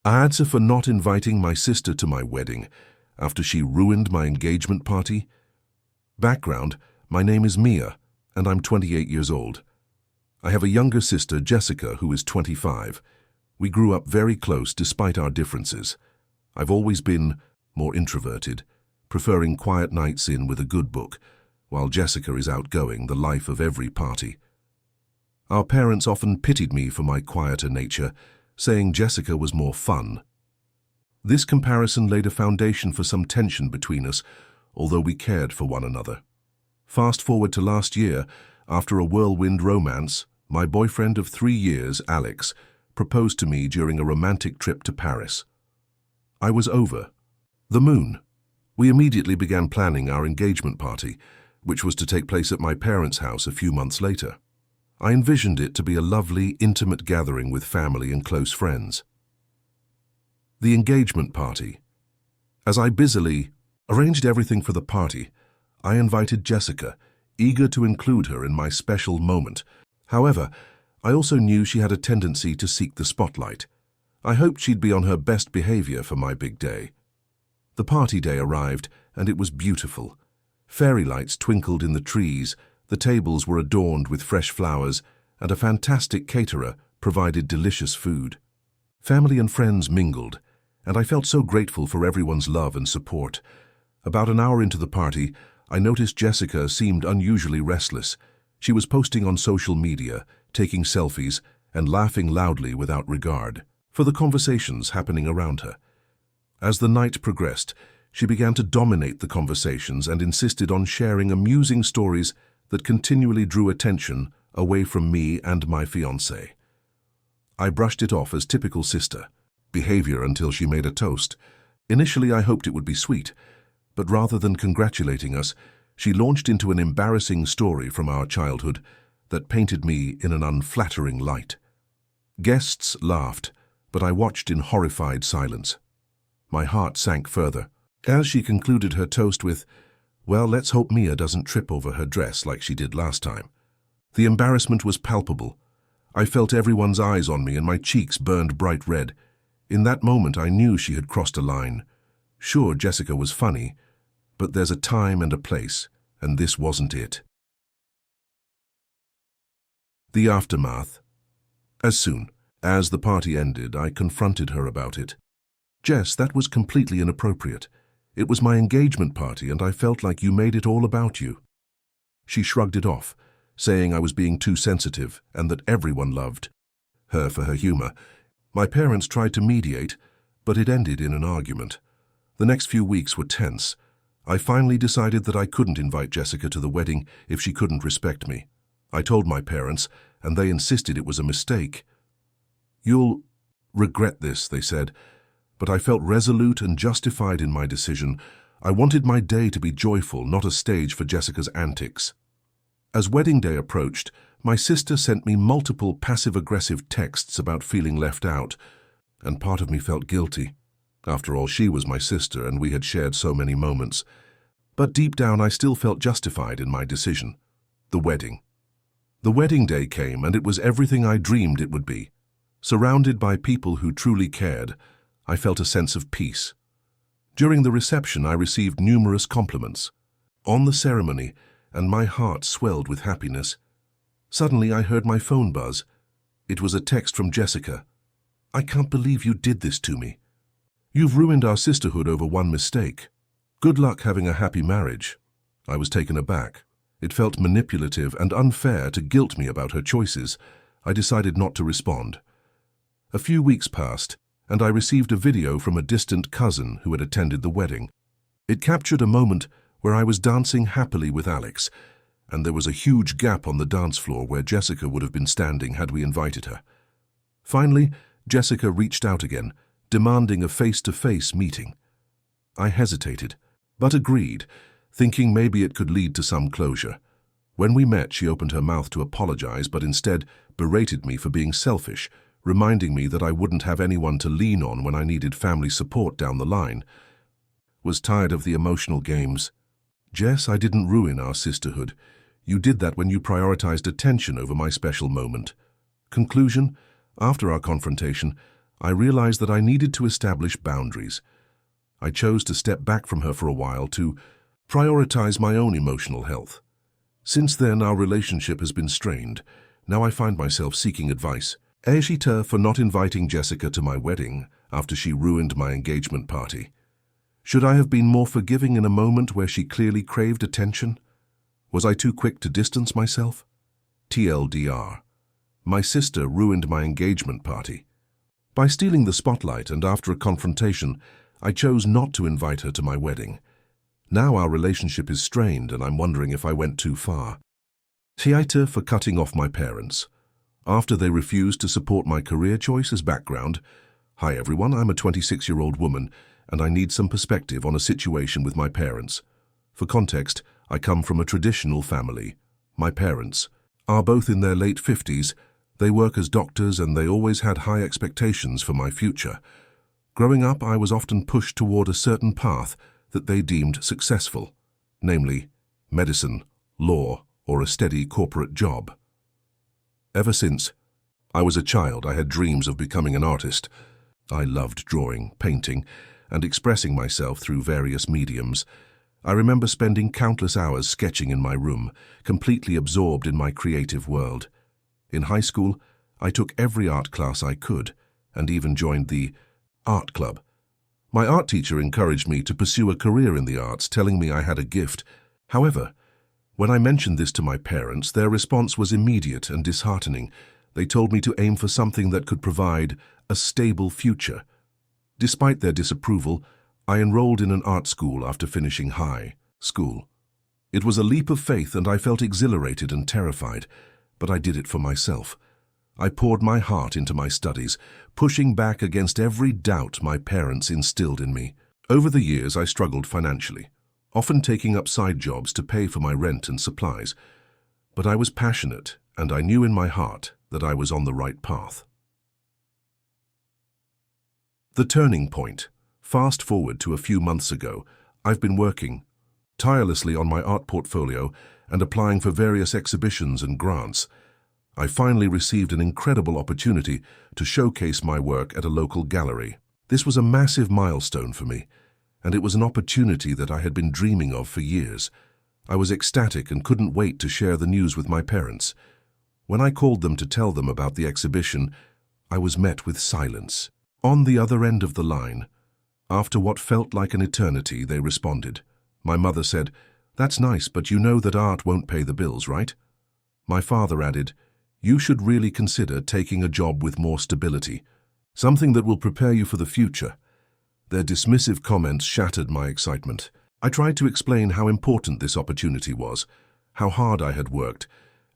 I answer for not inviting my sister to my wedding after she ruined my engagement party. Background: my name is Mia, and I'm 28 years old. I have a younger sister, Jessica, who is 25. We grew up very close despite our differences. I've always been more introverted, preferring quiet nights in with a good book, while Jessica is outgoing, the life of every party. Our parents often pitied me for my quieter nature, saying Jessica was more fun. This comparison laid a foundation for some tension between us, although we cared for one another. Fast forward to last year, after a whirlwind romance, my boyfriend of 3 years, Alex, proposed to me during a romantic trip to Paris. I was over the moon. We immediately began planning our engagement party, which was to take place at my parents' house a few months later. I envisioned it to be a lovely, intimate gathering with family and close friends. The engagement party. As I busily arranged everything for the party, I invited Jessica, eager to include her in my special moment. However, I also knew she had a tendency to seek the spotlight. I hoped she'd be on her best behavior for my big day. The party day arrived, and it was beautiful. Fairy lights twinkled in the trees, the tables were adorned with fresh flowers, and a fantastic caterer provided delicious food. Family and friends mingled, and I felt so grateful for everyone's love and support. About an hour into the party, I noticed Jessica seemed unusually restless. She was posting on social media, taking selfies, and laughing loudly without regard for the conversations happening around her. As the night progressed, she began to dominate the conversations and insisted on sharing amusing stories that continually drew attention away from me and my fiancé. I brushed it off as typical sister behavior until she made a toast. Initially, I hoped it would be sweet, but rather than congratulating us, she launched into an embarrassing story from our childhood that painted me in an unflattering light. Guests laughed, but I watched in horrified silence. My heart sank further as she concluded her toast with, "Well, let's hope Mia doesn't trip over her dress like she did last time." The embarrassment was palpable. I felt everyone's eyes on me and my cheeks burned bright red. In that moment, I knew she had crossed a line. Sure, Jessica was funny, but there's a time and a place, and this wasn't it. The aftermath. As soon as the party ended, I confronted her about it. "Jess, that was completely inappropriate. It was my engagement party, and I felt like you made it all about you." She shrugged it off, saying I was being too sensitive and that everyone loved her for her humor. My parents tried to mediate, but it ended in an argument. The next few weeks were tense. I finally decided that I couldn't invite Jessica to the wedding if she couldn't respect me. I told my parents, and they insisted it was a mistake. "You'll regret this," they said, but I felt resolute and justified in my decision. I wanted my day to be joyful, not a stage for Jessica's antics. As wedding day approached, my sister sent me multiple passive-aggressive texts about feeling left out, and part of me felt guilty. After all, she was my sister, and we had shared so many moments. But deep down, I still felt justified in my decision. The wedding. The wedding day came, and it was everything I dreamed it would be. Surrounded by people who truly cared, I felt a sense of peace. During the reception, I received numerous compliments on the ceremony, and my heart swelled with happiness. Suddenly, I heard my phone buzz. It was a text from Jessica. "I can't believe you did this to me. You've ruined our sisterhood over one mistake. Good luck having a happy marriage." I was taken aback. It felt manipulative and unfair to guilt me about her choices. I decided not to respond. A few weeks passed, and I received a video from a distant cousin who had attended the wedding. It captured a moment where I was dancing happily with Alex, and there was a huge gap on the dance floor where Jessica would have been standing had we invited her. Finally, Jessica reached out again, demanding a face-to-face meeting. I hesitated, but agreed, thinking maybe it could lead to some closure. When we met, she opened her mouth to apologize, but instead berated me for being selfish, reminding me that I wouldn't have anyone to lean on when I needed family support down the line. Was tired of the emotional games. "Jess, I didn't ruin our sisterhood. You did that when you prioritized attention over my special moment." Conclusion: after our confrontation, I realized that I needed to establish boundaries. I chose to step back from her for a while to prioritize my own emotional health. Since then, our relationship has been strained. Now I find myself seeking advice. Aishita for not inviting Jessica to my wedding after she ruined my engagement party. Should I have been more forgiving in a moment where she clearly craved attention? Was I too quick to distance myself? TLDR. My sister ruined my engagement party. By stealing the spotlight and after a confrontation, I chose not to invite her to my wedding. Now our relationship is strained and I'm wondering if I went too far. Aishita for cutting off my parents. After they refused to support my career choice as background. Hi everyone, I'm a 26-year-old woman and I need some perspective on a situation with my parents. For context, I come from a traditional family. My parents are both in their late 50s. They work as doctors and they always had high expectations for my future. Growing up, I was often pushed toward a certain path that they deemed successful, namely medicine, law, or a steady corporate job. Ever since I was a child, I had dreams of becoming an artist. I loved drawing, painting, and expressing myself through various mediums. I remember spending countless hours sketching in my room, completely absorbed in my creative world. In high school, I took every art class I could, and even joined the art club. My art teacher encouraged me to pursue a career in the arts, telling me I had a gift. However, when I mentioned this to my parents, their response was immediate and disheartening. They told me to aim for something that could provide a stable future. Despite their disapproval, I enrolled in an art school after finishing high school. It was a leap of faith and I felt exhilarated and terrified, but I did it for myself. I poured my heart into my studies, pushing back against every doubt my parents instilled in me. Over the years, I struggled financially, often taking up side jobs to pay for my rent and supplies. But I was passionate, and I knew in my heart that I was on the right path. The turning point. Fast forward to a few months ago, I've been working tirelessly on my art portfolio and applying for various exhibitions and grants. I finally received an incredible opportunity to showcase my work at a local gallery. This was a massive milestone for me, and it was an opportunity that I had been dreaming of for years. I was ecstatic and couldn't wait to share the news with my parents. When I called them to tell them about the exhibition, I was met with silence. On the other end of the line, after what felt like an eternity, they responded. My mother said, "That's nice, but you know that art won't pay the bills, right?" My father added, "You should really consider taking a job with more stability, something that will prepare you for the future." Their dismissive comments shattered my excitement. I tried to explain how important this opportunity was, how hard I had worked,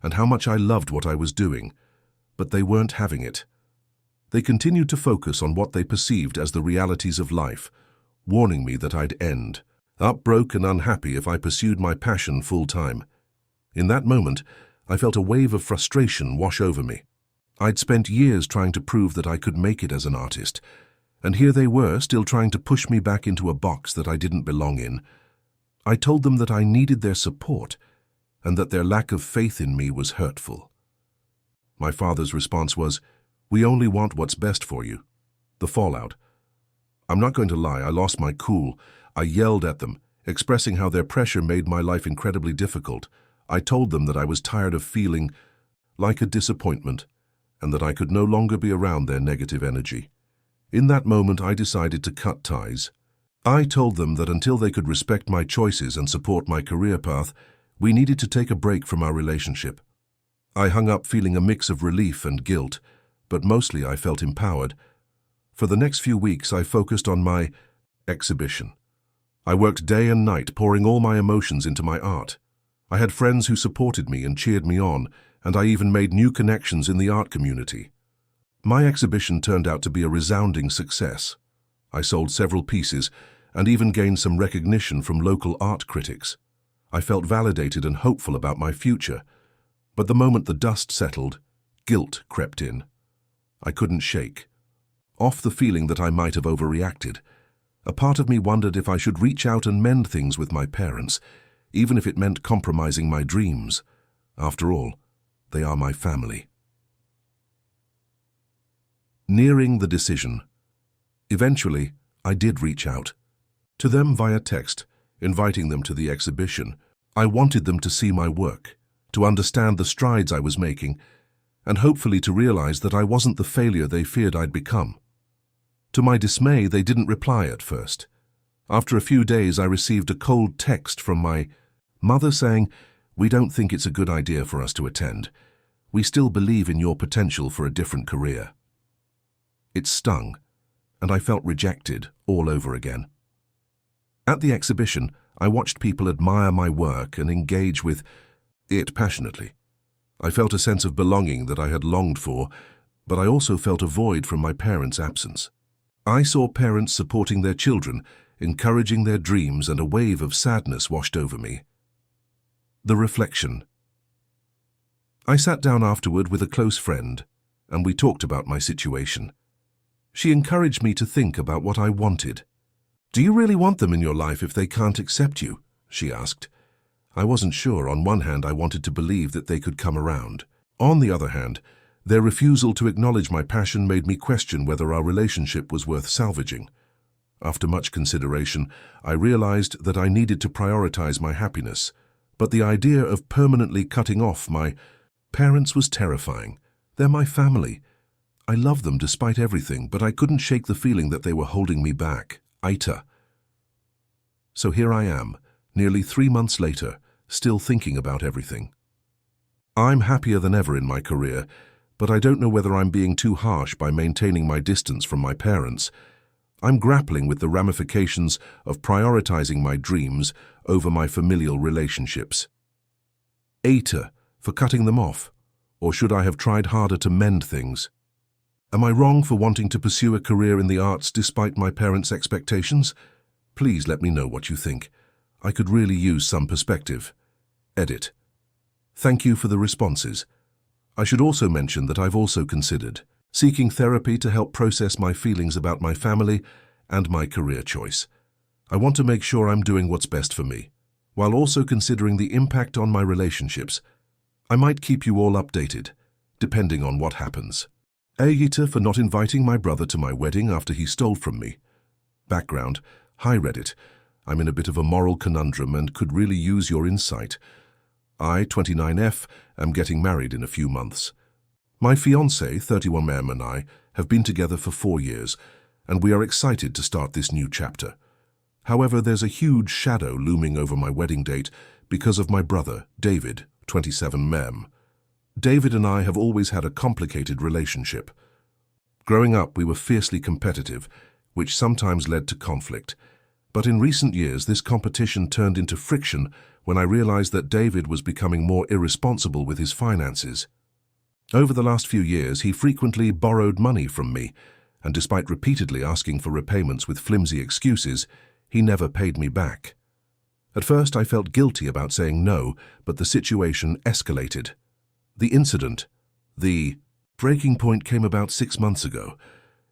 and how much I loved what I was doing, but they weren't having it. They continued to focus on what they perceived as the realities of life, warning me that I'd end up broke and unhappy if I pursued my passion full-time. In that moment, I felt a wave of frustration wash over me. I'd spent years trying to prove that I could make it as an artist, and here they were, still trying to push me back into a box that I didn't belong in. I told them that I needed their support, and that their lack of faith in me was hurtful. My father's response was, "We only want what's best for you." The fallout. I'm not going to lie, I lost my cool. I yelled at them, expressing how their pressure made my life incredibly difficult. I told them that I was tired of feeling like a disappointment, and that I could no longer be around their negative energy. In that moment, I decided to cut ties. I told them that until they could respect my choices and support my career path, we needed to take a break from our relationship. I hung up feeling a mix of relief and guilt, but mostly I felt empowered. For the next few weeks, I focused on my exhibition. I worked day and night, pouring all my emotions into my art. I had friends who supported me and cheered me on, and I even made new connections in the art community. My exhibition turned out to be a resounding success. I sold several pieces and even gained some recognition from local art critics. I felt validated and hopeful about my future. But the moment the dust settled, guilt crept in. I couldn't shake off the feeling that I might have overreacted. A part of me wondered if I should reach out and mend things with my parents, even if it meant compromising my dreams. After all, they are my family. Nearing the decision. Eventually, I did reach out. To them via text, inviting them to the exhibition. I wanted them to see my work, to understand the strides I was making, and hopefully to realize that I wasn't the failure they feared I'd become. To my dismay, they didn't reply at first. After a few days, I received a cold text from my mother saying, "We don't think it's a good idea for us to attend. We still believe in your potential for a different career." It stung, and I felt rejected all over again. At the exhibition, I watched people admire my work and engage with it passionately. I felt a sense of belonging that I had longed for, but I also felt a void from my parents' absence. I saw parents supporting their children, encouraging their dreams, and a wave of sadness washed over me. The reflection. I sat down afterward with a close friend, and we talked about my situation. She encouraged me to think about what I wanted. "Do you really want them in your life if they can't accept you?" she asked. I wasn't sure. On one hand, I wanted to believe that they could come around. On the other hand, their refusal to acknowledge my passion made me question whether our relationship was worth salvaging. After much consideration, I realized that I needed to prioritize my happiness, but the idea of permanently cutting off my parents was terrifying. They're my family. I love them despite everything, but I couldn't shake the feeling that they were holding me back. Ita. So here I am, nearly 3 months later, still thinking about everything. I'm happier than ever in my career, but I don't know whether I'm being too harsh by maintaining my distance from my parents. I'm grappling with the ramifications of prioritizing my dreams over my familial relationships. Ita, for cutting them off, or should I have tried harder to mend things? Am I wrong for wanting to pursue a career in the arts despite my parents' expectations? Please let me know what you think. I could really use some perspective. Edit. Thank you for the responses. I should also mention that I've also considered seeking therapy to help process my feelings about my family and my career choice. I want to make sure I'm doing what's best for me, while also considering the impact on my relationships. I might keep you all updated, depending on what happens. Ayita for not inviting my brother to my wedding after he stole from me. Background. Hi Reddit. I'm in a bit of a moral conundrum and could really use your insight. I, 29F, am getting married in a few months. My fiancé, 31M, and I have been together for 4 years, and we are excited to start this new chapter. However, there's a huge shadow looming over my wedding date because of my brother, David, 27M. David and I have always had a complicated relationship. Growing up, we were fiercely competitive, which sometimes led to conflict. But in recent years, this competition turned into friction when I realized that David was becoming more irresponsible with his finances. Over the last few years, he frequently borrowed money from me, and despite repeatedly asking for repayments with flimsy excuses, he never paid me back. At first, I felt guilty about saying no, but the situation escalated. The breaking point came about 6 months ago,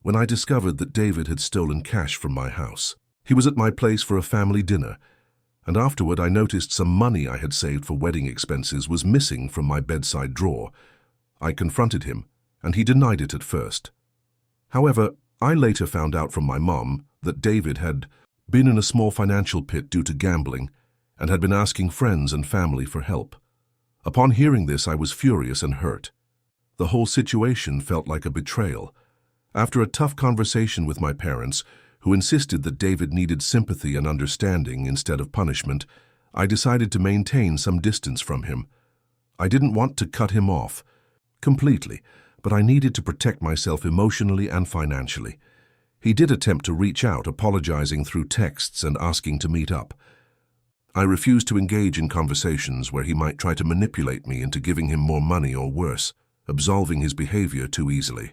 when I discovered that David had stolen cash from my house. He was at my place for a family dinner, and afterward I noticed some money I had saved for wedding expenses was missing from my bedside drawer. I confronted him, and he denied it at first. However, I later found out from my mom that David had been in a small financial pit due to gambling and had been asking friends and family for help. Upon hearing this, I was furious and hurt. The whole situation felt like a betrayal. After a tough conversation with my parents, who insisted that David needed sympathy and understanding instead of punishment, I decided to maintain some distance from him. I didn't want to cut him off completely, but I needed to protect myself emotionally and financially. He did attempt to reach out, apologizing through texts and asking to meet up. I refused to engage in conversations where he might try to manipulate me into giving him more money or worse, absolving his behavior too easily.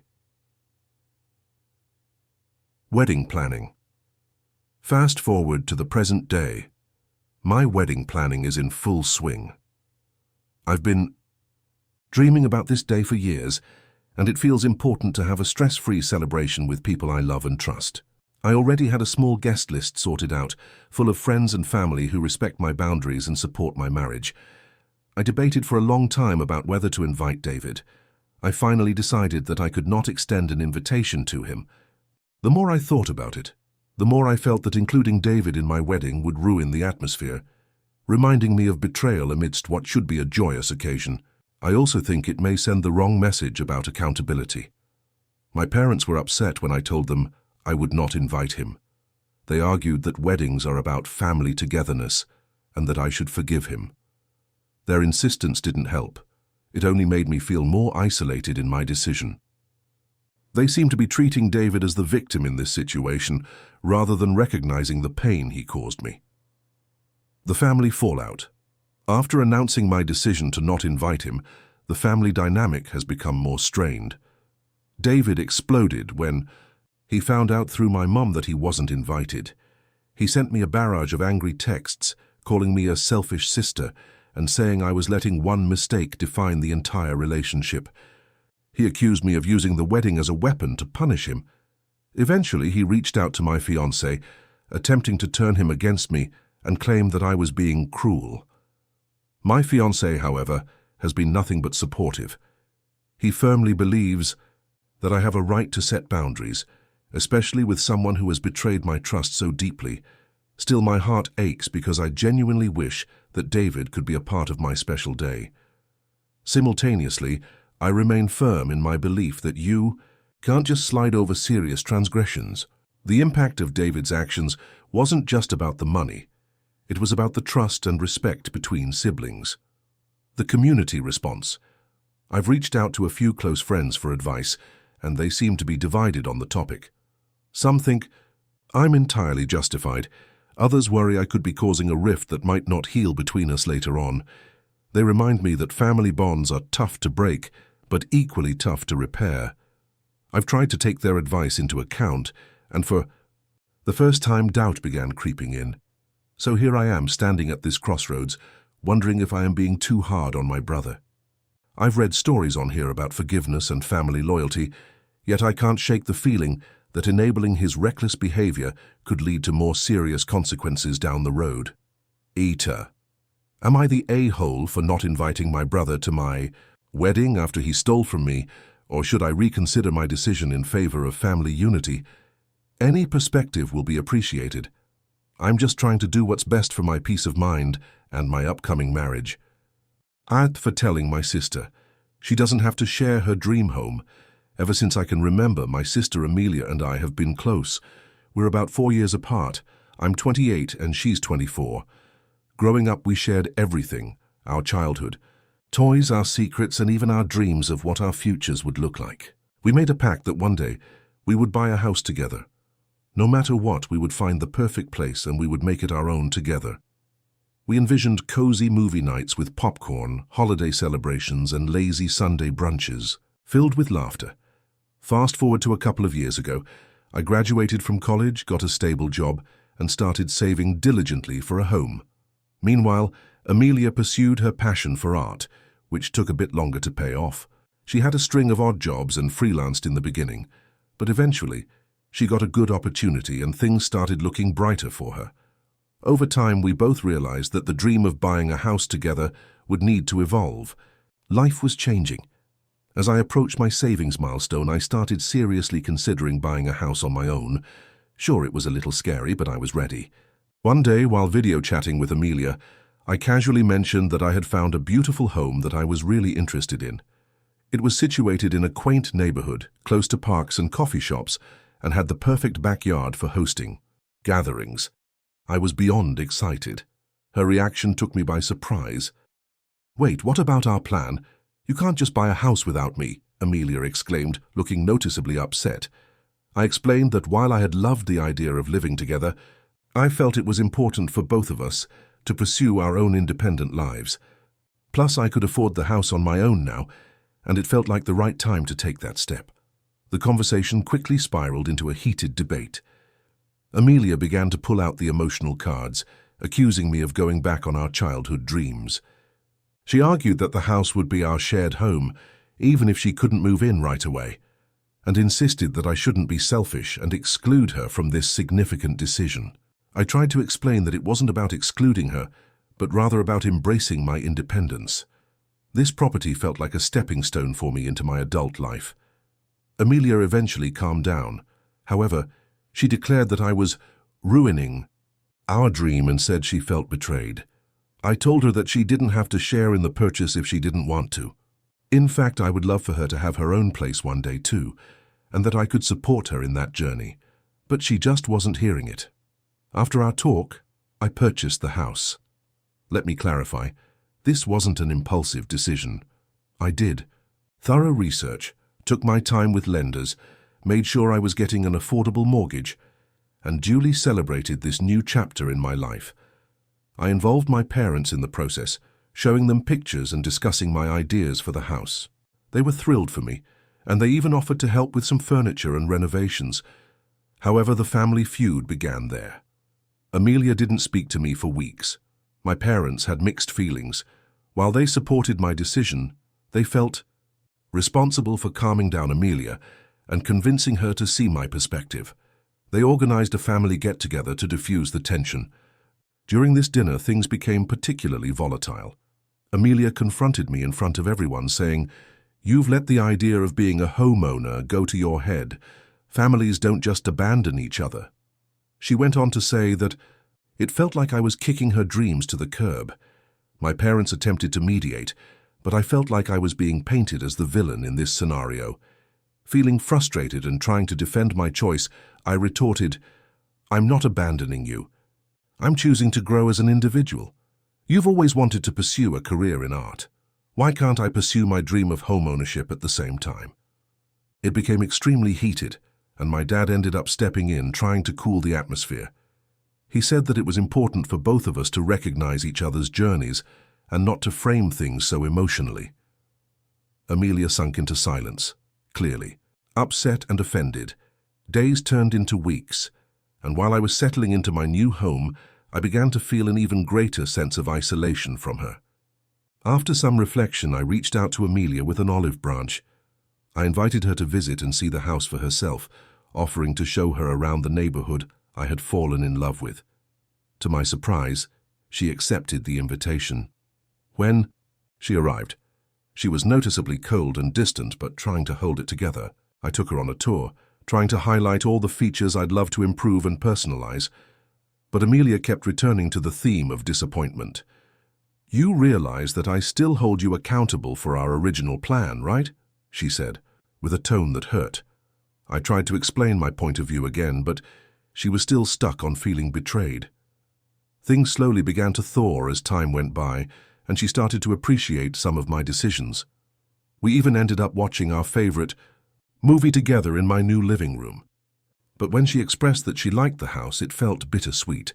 Wedding planning. Fast forward to the present day. My wedding planning is in full swing. I've been dreaming about this day for years, and it feels important to have a stress-free celebration with people I love and trust. I already had a small guest list sorted out, full of friends and family who respect my boundaries and support my marriage. I debated for a long time about whether to invite David. I finally decided that I could not extend an invitation to him. The more I thought about it, the more I felt that including David in my wedding would ruin the atmosphere, reminding me of betrayal amidst what should be a joyous occasion. I also think it may send the wrong message about accountability. My parents were upset when I told them I would not invite him. They argued that weddings are about family togetherness and that I should forgive him. Their insistence didn't help. It only made me feel more isolated in my decision. They seem to be treating David as the victim in this situation rather than recognizing the pain he caused me. The family fallout. After announcing my decision to not invite him, the family dynamic has become more strained. David exploded when he found out through my mum that he wasn't invited. He sent me a barrage of angry texts, calling me a selfish sister and saying I was letting one mistake define the entire relationship. He accused me of using the wedding as a weapon to punish him. Eventually, he reached out to my fiancée, attempting to turn him against me and claimed that I was being cruel. My fiancé, however, has been nothing but supportive. He firmly believes that I have a right to set boundaries, especially with someone who has betrayed my trust so deeply. Still, my heart aches because I genuinely wish that David could be a part of my special day. Simultaneously, I remain firm in my belief that you can't just slide over serious transgressions. The impact of David's actions wasn't just about the money. It was about the trust and respect between siblings. The community response. I've reached out to a few close friends for advice, and they seem to be divided on the topic. Some think I'm entirely justified. Others worry I could be causing a rift that might not heal between us later on. They remind me that family bonds are tough to break, but equally tough to repair. I've tried to take their advice into account, and for the first time doubt began creeping in. So here I am standing at this crossroads, wondering if I am being too hard on my brother. I've read stories on here about forgiveness and family loyalty, yet I can't shake the feeling that enabling his reckless behavior could lead to more serious consequences down the road. Eater. Am I the a-hole for not inviting my brother to my wedding after he stole from me, or should I reconsider my decision in favor of family unity? Any perspective will be appreciated. I'm just trying to do what's best for my peace of mind and my upcoming marriage. For telling my sister. She doesn't have to share her dream home. Ever since I can remember, my sister Amelia and I have been close. We're about 4 years apart. I'm 28 and she's 24. Growing up, we shared everything, our childhood. Toys, our secrets, and even our dreams of what our futures would look like. We made a pact that one day we would buy a house together. No matter what, we would find the perfect place and we would make it our own together. We envisioned cozy movie nights with popcorn, holiday celebrations, and lazy Sunday brunches, filled with laughter. Fast forward to a couple of years ago, I graduated from college, got a stable job, and started saving diligently for a home. Meanwhile, Amelia pursued her passion for art, which took a bit longer to pay off. She had a string of odd jobs and freelanced in the beginning, but eventually, she got a good opportunity and things started looking brighter for her. Over time, we both realized that the dream of buying a house together would need to evolve. Life was changing. As I approached my savings milestone, I started seriously considering buying a house on my own. Sure, it was a little scary, but I was ready. One day, while video chatting with Amelia, I casually mentioned that I had found a beautiful home that I was really interested in. It was situated in a quaint neighborhood, close to parks and coffee shops, and had the perfect backyard for hosting gatherings. I was beyond excited. Her reaction took me by surprise. "Wait, what about our plan? You can't just buy a house without me," Amelia exclaimed, looking noticeably upset. I explained that while I had loved the idea of living together, I felt it was important for both of us to pursue our own independent lives. Plus, I could afford the house on my own now, and it felt like the right time to take that step. The conversation quickly spiraled into a heated debate. Amelia began to pull out the emotional cards, accusing me of going back on our childhood dreams. She argued that the house would be our shared home, even if she couldn't move in right away, and insisted that I shouldn't be selfish and exclude her from this significant decision. I tried to explain that it wasn't about excluding her, but rather about embracing my independence. This property felt like a stepping stone for me into my adult life. Amelia eventually calmed down. However, she declared that I was ruining our dream and said she felt betrayed. I told her that she didn't have to share in the purchase if she didn't want to. In fact, I would love for her to have her own place one day too, and that I could support her in that journey. But she just wasn't hearing it. After our talk, I purchased the house. Let me clarify, this wasn't an impulsive decision. I did thorough research, took my time with lenders, made sure I was getting an affordable mortgage, and duly celebrated this new chapter in my life. I involved my parents in the process, showing them pictures and discussing my ideas for the house. They were thrilled for me, and they even offered to help with some furniture and renovations. However, the family feud began there. Amelia didn't speak to me for weeks. My parents had mixed feelings. While they supported my decision, they felt responsible for calming down Amelia and convincing her to see my perspective. They organized a family get-together to diffuse the tension. During this dinner, things became particularly volatile. Amelia confronted me in front of everyone, saying, "You've let the idea of being a homeowner go to your head. Families don't just abandon each other." She went on to say that it felt like I was kicking her dreams to the curb. My parents attempted to mediate, but I felt like I was being painted as the villain in this scenario. Feeling frustrated and trying to defend my choice, I retorted, "I'm not abandoning you. I'm choosing to grow as an individual. You've always wanted to pursue a career in art. Why can't I pursue my dream of homeownership at the same time?" It became extremely heated, and my dad ended up stepping in, trying to cool the atmosphere. He said that it was important for both of us to recognize each other's journeys and not to frame things so emotionally. Amelia sunk into silence, clearly, upset and offended. Days turned into weeks, and while I was settling into my new home, I began to feel an even greater sense of isolation from her. After some reflection, I reached out to Amelia with an olive branch. I invited her to visit and see the house for herself, offering to show her around the neighborhood I had fallen in love with. To my surprise, she accepted the invitation. When she arrived, she was noticeably cold and distant, but trying to hold it together. I took her on a tour, trying to highlight all the features I'd love to improve and personalize. But Amelia kept returning to the theme of disappointment. "You realize that I still hold you accountable for our original plan, right?" she said, with a tone that hurt. I tried to explain my point of view again, but she was still stuck on feeling betrayed. Things slowly began to thaw as time went by, and she started to appreciate some of my decisions. We even ended up watching our favorite movie together in my new living room. But when she expressed that she liked the house, it felt bittersweet.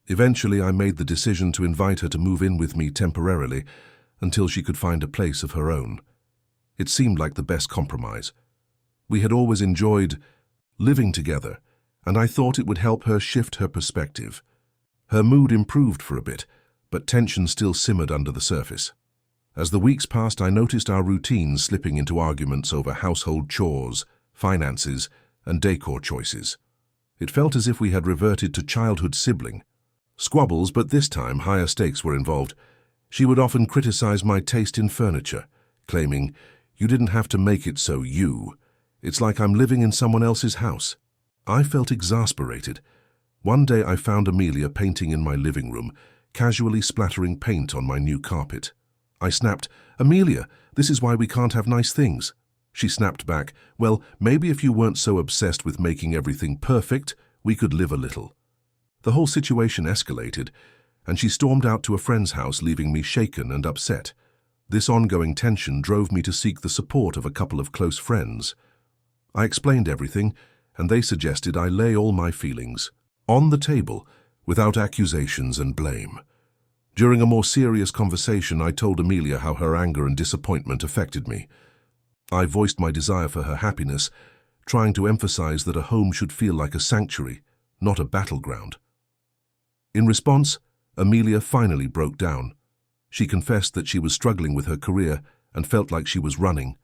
Eventually, I made the decision to invite her to move in with me temporarily until she could find a place of her own. It seemed like the best compromise. We had always enjoyed living together, and I thought it would help her shift her perspective. Her mood improved for a bit, but tension still simmered under the surface. As the weeks passed, I noticed our routines slipping into arguments over household chores, finances, and decor choices. It felt as if we had reverted to childhood sibling squabbles, but this time higher stakes were involved. She would often criticize my taste in furniture, claiming, "You didn't have to make it so you. It's like I'm living in someone else's house." I felt exasperated. One day I found Amelia painting in my living room, casually splattering paint on my new carpet. I snapped, "Amelia, this is why we can't have nice things." She snapped back, "Well, maybe if you weren't so obsessed with making everything perfect, we could live a little." The whole situation escalated, and she stormed out to a friend's house, leaving me shaken and upset. This ongoing tension drove me to seek the support of a couple of close friends. I explained everything, and they suggested I lay all my feelings on the table without accusations and blame. During a more serious conversation, I told Amelia how her anger and disappointment affected me. I voiced my desire for her happiness, trying to emphasize that a home should feel like a sanctuary, not a battleground. In response, Amelia finally broke down. She confessed that she was struggling with her career and felt like she was running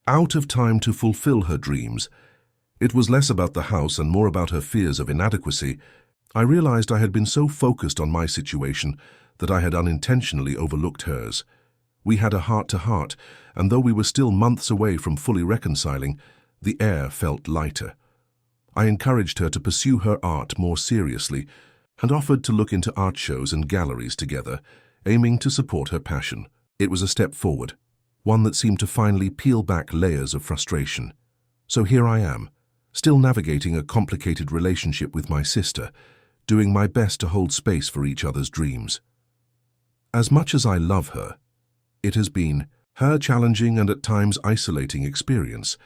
out of time to fulfill her dreams. It was less about the house and more about her fears of inadequacy. I realized I had been so focused on my situation that I had unintentionally overlooked hers. We had a heart-to-heart, and though we were still months away from fully reconciling, the air felt lighter. I encouraged her to pursue her art more seriously and offered to look into art shows and galleries together, aiming to support her passion. It was a step forward, one that seemed to finally peel back layers of frustration. So here I am, still navigating a complicated relationship with my sister, doing my best to hold space for each other's dreams. As much as I love her, it has been her challenging and at times isolating experience.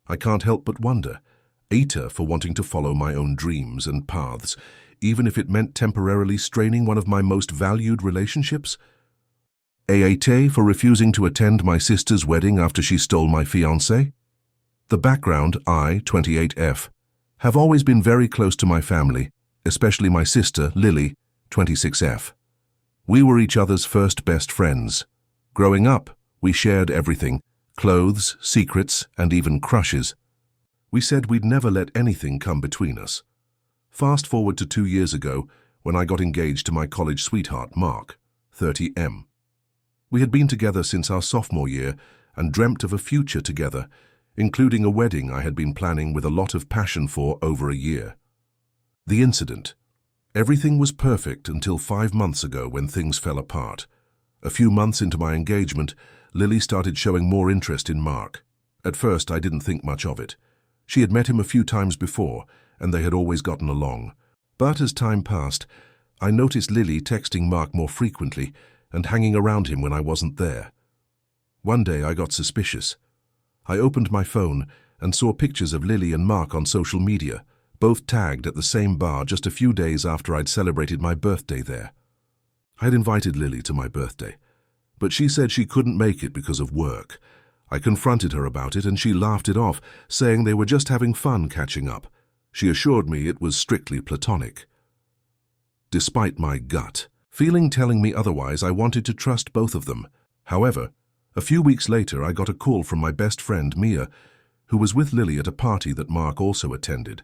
I can't help but wonder, hate her for wanting to follow my own dreams and paths, even if it meant temporarily straining one of my most valued relationships? Hate for refusing to attend my sister's wedding after she stole my fiancé? The background, I, 28F, have always been very close to my family, especially my sister, Lily, 26F. We were each other's first best friends. Growing up, we shared everything, clothes, secrets, and even crushes. We said we'd never let anything come between us. Fast forward to 2 years ago, when I got engaged to my college sweetheart, Mark, 30M. We had been together since our sophomore year and dreamt of a future together, including a wedding I had been planning with a lot of passion for over a year. The incident. Everything was perfect until 5 months ago when things fell apart. A few months into my engagement, Lily started showing more interest in Mark. At first, I didn't think much of it. She had met him a few times before, and they had always gotten along. But as time passed, I noticed Lily texting Mark more frequently and hanging around him when I wasn't there. One day, I got suspicious. I opened my phone and saw pictures of Lily and Mark on social media, both tagged at the same bar just a few days after I'd celebrated my birthday there. I had invited Lily to my birthday, but she said she couldn't make it because of work. I confronted her about it and she laughed it off, saying they were just having fun catching up. She assured me it was strictly platonic. Despite my gut feeling telling me otherwise, I wanted to trust both of them. However, a few weeks later I got a call from my best friend, Mia, who was with Lily at a party that Mark also attended.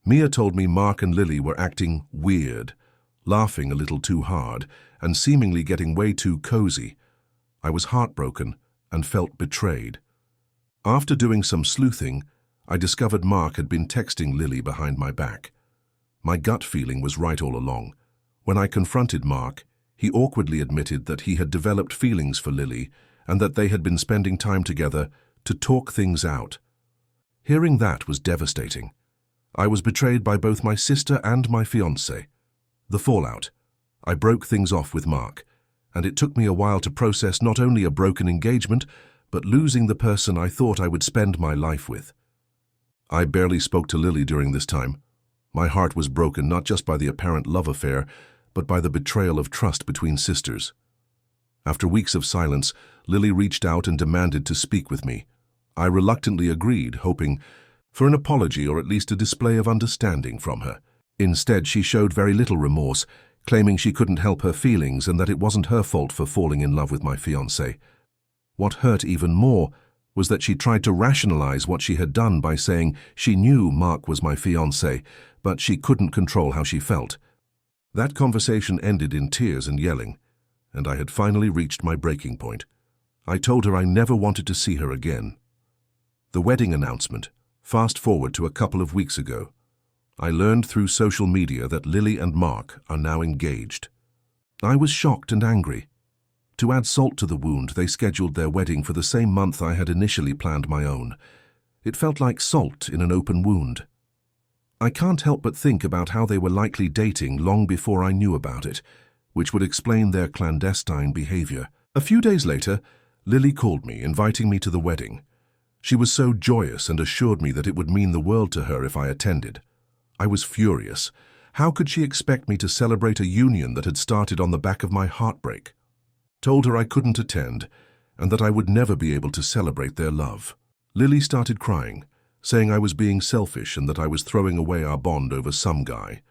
Mia told me Mark and Lily were acting weird, laughing a little too hard, and seemingly getting way too cozy. I was heartbroken and felt betrayed. After doing some sleuthing, I discovered Mark had been texting Lily behind my back. My gut feeling was right all along. When I confronted Mark, he awkwardly admitted that he had developed feelings for Lily and that they had been spending time together to talk things out. Hearing that was devastating. I was betrayed by both my sister and my fiancé. The fallout. I broke things off with Mark, and it took me a while to process not only a broken engagement, but losing the person I thought I would spend my life with. I barely spoke to Lily during this time. My heart was broken not just by the apparent love affair, but by the betrayal of trust between sisters. After weeks of silence, Lily reached out and demanded to speak with me. I reluctantly agreed, hoping for an apology or at least a display of understanding from her. Instead, she showed very little remorse, claiming she couldn't help her feelings and that it wasn't her fault for falling in love with my fiancé. What hurt even more was that she tried to rationalize what she had done by saying she knew Mark was my fiancé, but she couldn't control how she felt. That conversation ended in tears and yelling, and I had finally reached my breaking point. I told her I never wanted to see her again. The wedding announcement. Fast forward to a couple of weeks ago. I learned through social media that Lily and Mark are now engaged. I was shocked and angry. To add salt to the wound, they scheduled their wedding for the same month I had initially planned my own. It felt like salt in an open wound. I can't help but think about how they were likely dating long before I knew about it, which would explain their clandestine behavior. A few days later, Lily called me, inviting me to the wedding. She was so joyous and assured me that it would mean the world to her if I attended. I was furious. How could she expect me to celebrate a union that had started on the back of my heartbreak? Told her I couldn't attend and that I would never be able to celebrate their love. Lily started crying, saying I was being selfish and that I was throwing away our bond over some guy.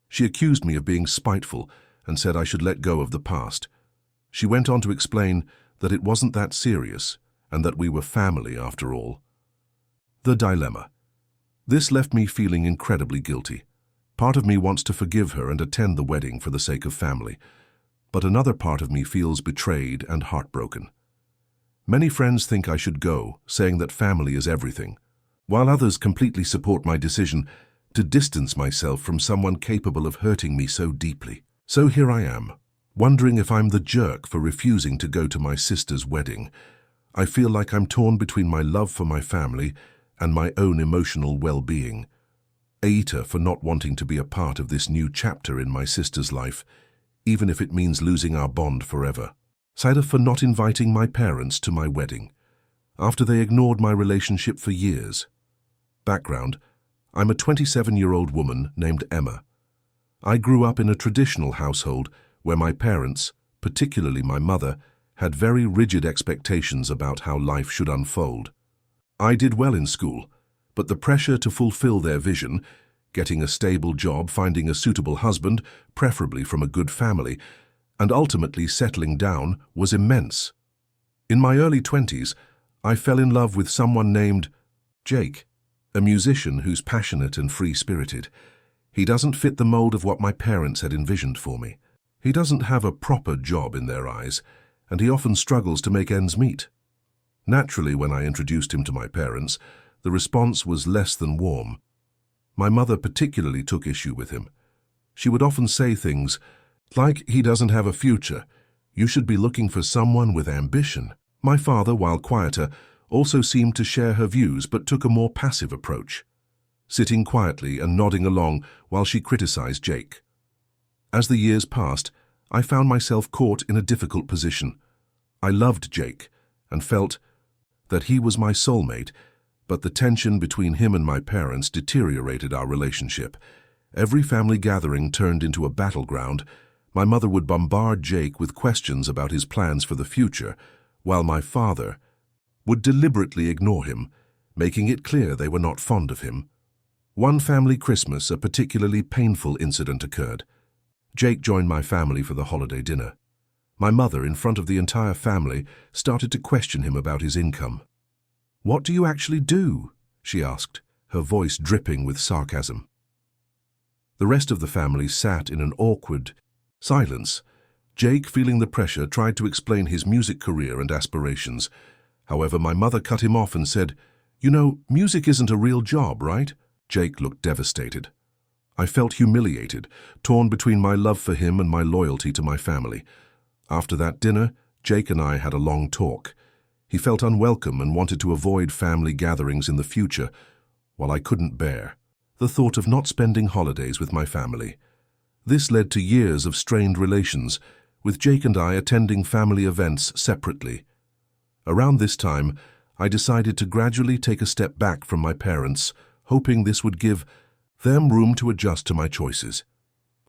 She accused me of being spiteful and said I should let go of the past. She went on to explain that it wasn't that serious and that we were family after all. The dilemma. This left me feeling incredibly guilty. Part of me wants to forgive her and attend the wedding for the sake of family. but another part of me feels betrayed and heartbroken. Many friends think I should go, saying that family is everything, while others completely support my decision to distance myself from someone capable of hurting me so deeply. So here I am, wondering if I'm the jerk for refusing to go to my sister's wedding. I feel like I'm torn between my love for my family and my own emotional well-being. Aita for not wanting to be a part of this new chapter in my sister's life, even if it means losing our bond forever. Saida for not inviting my parents to my wedding, after they ignored my relationship for years. Background: I'm a 27-year-old woman named Emma. I grew up in a traditional household where my parents, particularly my mother, had very rigid expectations about how life should unfold. I did well in school, but the pressure to fulfill their vision, getting a stable job, finding a suitable husband, preferably from a good family, and ultimately settling down, was immense. In my early 20s, I fell in love with someone named Jake, a musician who's passionate and free-spirited. He doesn't fit the mold of what my parents had envisioned for me. He doesn't have a proper job in their eyes, and he often struggles to make ends meet. Naturally, when I introduced him to my parents, the response was less than warm. My mother particularly took issue with him. She would often say things like, "He doesn't have a future. You should be looking for someone with ambition." My father, while quieter, also seemed to share her views but took a more passive approach, sitting quietly and nodding along while she criticized Jake. As the years passed, I found myself caught in a difficult position. I loved Jake and felt that he was my soulmate, but the tension between him and my parents deteriorated our relationship. Every family gathering turned into a battleground. My mother would bombard Jake with questions about his plans for the future, while my father would deliberately ignore him, making it clear they were not fond of him. One family Christmas, a particularly painful incident occurred. Jake joined my family for the holiday dinner. My mother, in front of the entire family, started to question him about his income. "What do you actually do?" she asked, her voice dripping with sarcasm. The rest of the family sat in an awkward silence. Jake, feeling the pressure, tried to explain his music career and aspirations. However, my mother cut him off and said, "You know, music isn't a real job, right?" Jake looked devastated. I felt humiliated, torn between my love for him and my loyalty to my family. After that dinner, Jake and I had a long talk. He felt unwelcome and wanted to avoid family gatherings in the future, while I couldn't bear the thought of not spending holidays with my family. This led to years of strained relations, with Jake and I attending family events separately. Around this time, I decided to gradually take a step back from my parents, hoping this would give them room to adjust to my choices.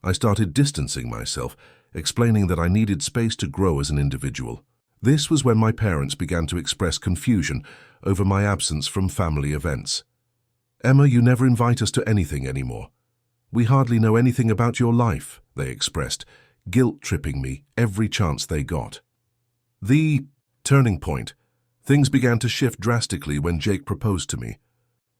I started distancing myself, explaining that I needed space to grow as an individual. This was when my parents began to express confusion over my absence from family events. "Emma, you never invite us to anything anymore. We hardly know anything about your life," they expressed, guilt-tripping me every chance they got. The turning point. Things began to shift drastically when Jake proposed to me.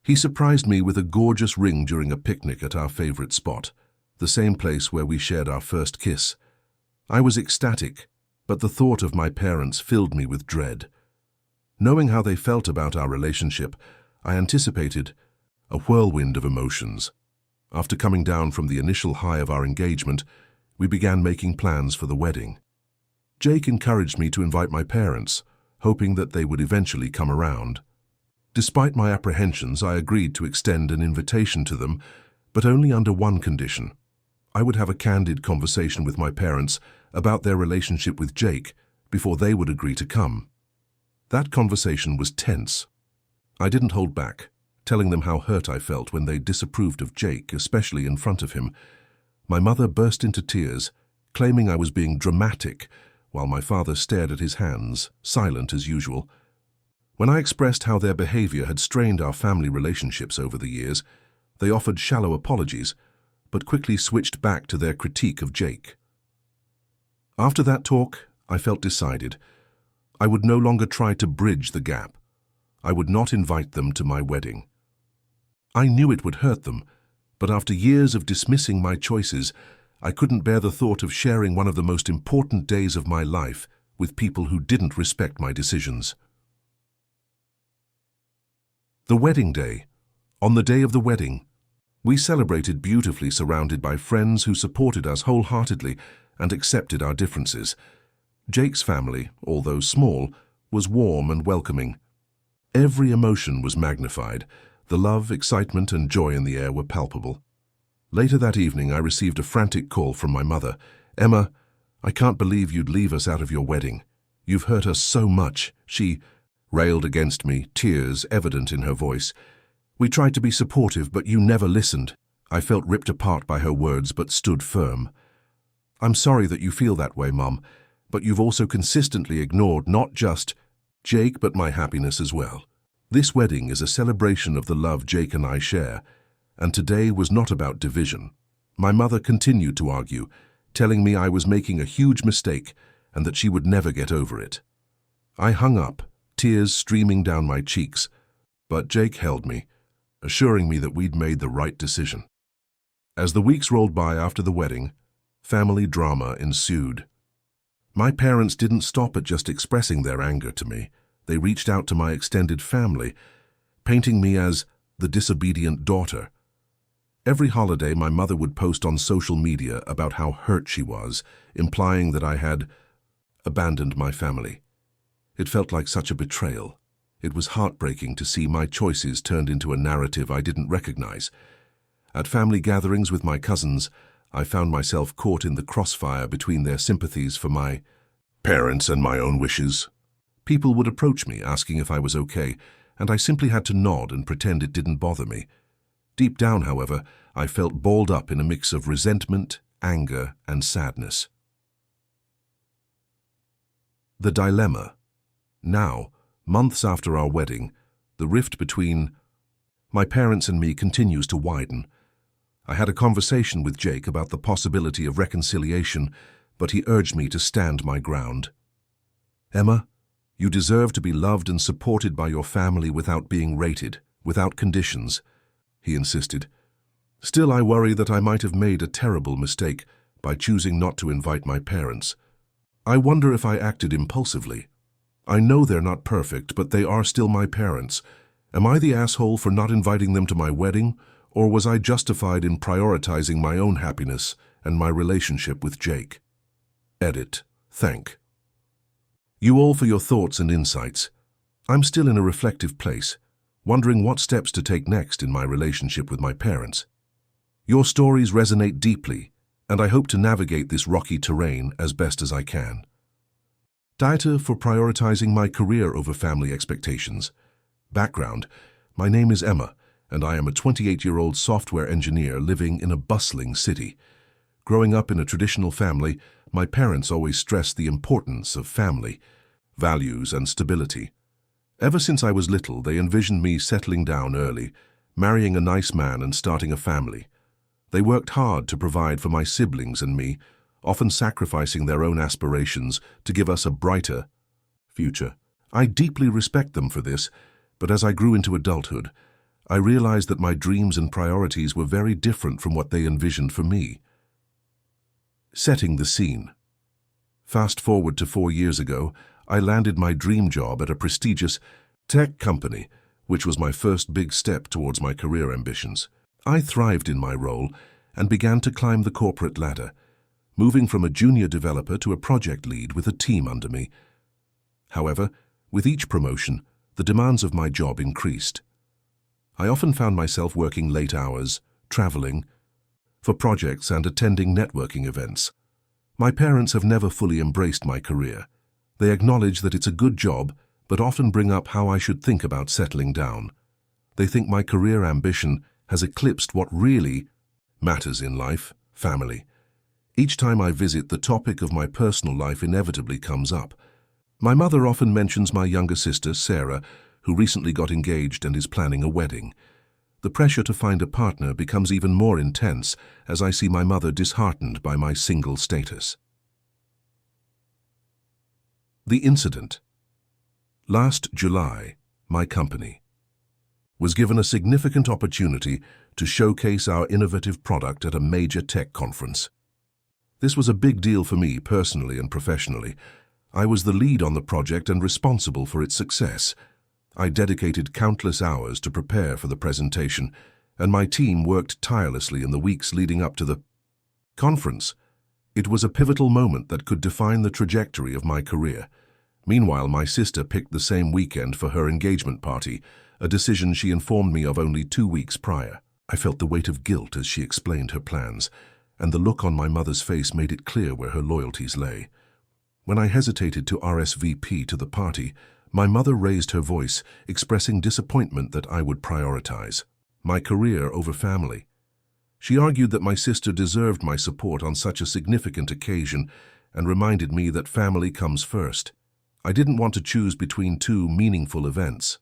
He surprised me with a gorgeous ring during a picnic at our favorite spot, the same place where we shared our first kiss. I was ecstatic, but the thought of my parents filled me with dread. Knowing how they felt about our relationship, I anticipated a whirlwind of emotions. After coming down from the initial high of our engagement, we began making plans for the wedding. Jake encouraged me to invite my parents, hoping that they would eventually come around. Despite my apprehensions, I agreed to extend an invitation to them, but only under one condition. I would have a candid conversation with my parents about their relationship with Jake before they would agree to come. That conversation was tense. I didn't hold back, telling them how hurt I felt when they disapproved of Jake, especially in front of him. My mother burst into tears, claiming I was being dramatic, while my father stared at his hands, silent as usual. When I expressed how their behavior had strained our family relationships over the years, they offered shallow apologies, but quickly switched back to their critique of Jake. After that talk, I felt decided. I would no longer try to bridge the gap. I would not invite them to my wedding. I knew it would hurt them, but after years of dismissing my choices, I couldn't bear the thought of sharing one of the most important days of my life with people who didn't respect my decisions. The wedding day. On the day of the wedding, we celebrated beautifully, surrounded by friends who supported us wholeheartedly and accepted our differences. Jake's family, although small, was warm and welcoming. Every emotion was magnified. The love, excitement, and joy in the air were palpable. Later that evening, I received a frantic call from my mother. "Emma, I can't believe you'd leave us out of your wedding. You've hurt us so much." She railed against me, tears evident in her voice. "We tried to be supportive, but you never listened." I felt ripped apart by her words, but stood firm. "I'm sorry that you feel that way, Mum, but you've also consistently ignored not just Jake, but my happiness as well. This wedding is a celebration of the love Jake and I share, and today was not about division." My mother continued to argue, telling me I was making a huge mistake and that she would never get over it. I hung up, tears streaming down my cheeks, but Jake held me, assuring me that we'd made the right decision. As the weeks rolled by after the wedding, family drama ensued. My parents didn't stop at just expressing their anger to me. They reached out to my extended family, painting me as the disobedient daughter. Every holiday, my mother would post on social media about how hurt she was, implying that I had abandoned my family. It felt like such a betrayal. It was heartbreaking to see my choices turned into a narrative I didn't recognize. At family gatherings with my cousins, I found myself caught in the crossfire between their sympathies for my parents and my own wishes. People would approach me asking if I was okay, and I simply had to nod and pretend it didn't bother me. Deep down, however, I felt balled up in a mix of resentment, anger, and sadness. The dilemma. Now, months after our wedding, the rift between my parents and me continues to widen. I had a conversation with Jake about the possibility of reconciliation, but he urged me to stand my ground. "Emma, you deserve to be loved and supported by your family without being rated, without conditions," he insisted. "Still, I worry that I might have made a terrible mistake by choosing not to invite my parents. I wonder if I acted impulsively. I know they're not perfect, but they are still my parents. Am I the asshole for not inviting them to my wedding, or was I justified in prioritizing my own happiness and my relationship with Jake?" Edit. Thank you all for your thoughts and insights. I'm still in a reflective place, wondering what steps to take next in my relationship with my parents. Your stories resonate deeply, and I hope to navigate this rocky terrain as best as I can. Dieter for prioritizing my career over family expectations. Background: my name is Emma, and I am a 28-year-old software engineer living in a bustling city. Growing up in a traditional family, my parents always stressed the importance of family, values, and stability. Ever since I was little, they envisioned me settling down early, marrying a nice man and starting a family. They worked hard to provide for my siblings and me, often sacrificing their own aspirations to give us a brighter future. I deeply respect them for this, but as I grew into adulthood, I realized that my dreams and priorities were very different from what they envisioned for me. Setting the scene. Fast forward to 4 years ago, I landed my dream job at a prestigious tech company, which was my first big step towards my career ambitions. I thrived in my role and began to climb the corporate ladder, moving from a junior developer to a project lead with a team under me. However, with each promotion, the demands of my job increased. I often found myself working late hours, traveling for projects and attending networking events. My parents have never fully embraced my career. They acknowledge that it's a good job, but often bring up how I should think about settling down. They think my career ambition has eclipsed what really matters in life: family. Each time I visit, the topic of my personal life inevitably comes up. My mother often mentions my younger sister, Sarah, who recently got engaged and is planning a wedding. The pressure to find a partner becomes even more intense as I see my mother disheartened by my single status. The incident. Last July, my company was given a significant opportunity to showcase our innovative product at a major tech conference. This was a big deal for me personally and professionally. I was the lead on the project and responsible for its success. I dedicated countless hours to prepare for the presentation, and my team worked tirelessly in the weeks leading up to the conference. It was a pivotal moment that could define the trajectory of my career. Meanwhile, my sister picked the same weekend for her engagement party, a decision she informed me of only 2 weeks prior. I felt the weight of guilt as she explained her plans, and the look on my mother's face made it clear where her loyalties lay. When I hesitated to RSVP to the party, my mother raised her voice, expressing disappointment that I would prioritize my career over family. She argued that my sister deserved my support on such a significant occasion and reminded me that family comes first. I didn't want to choose between two meaningful events.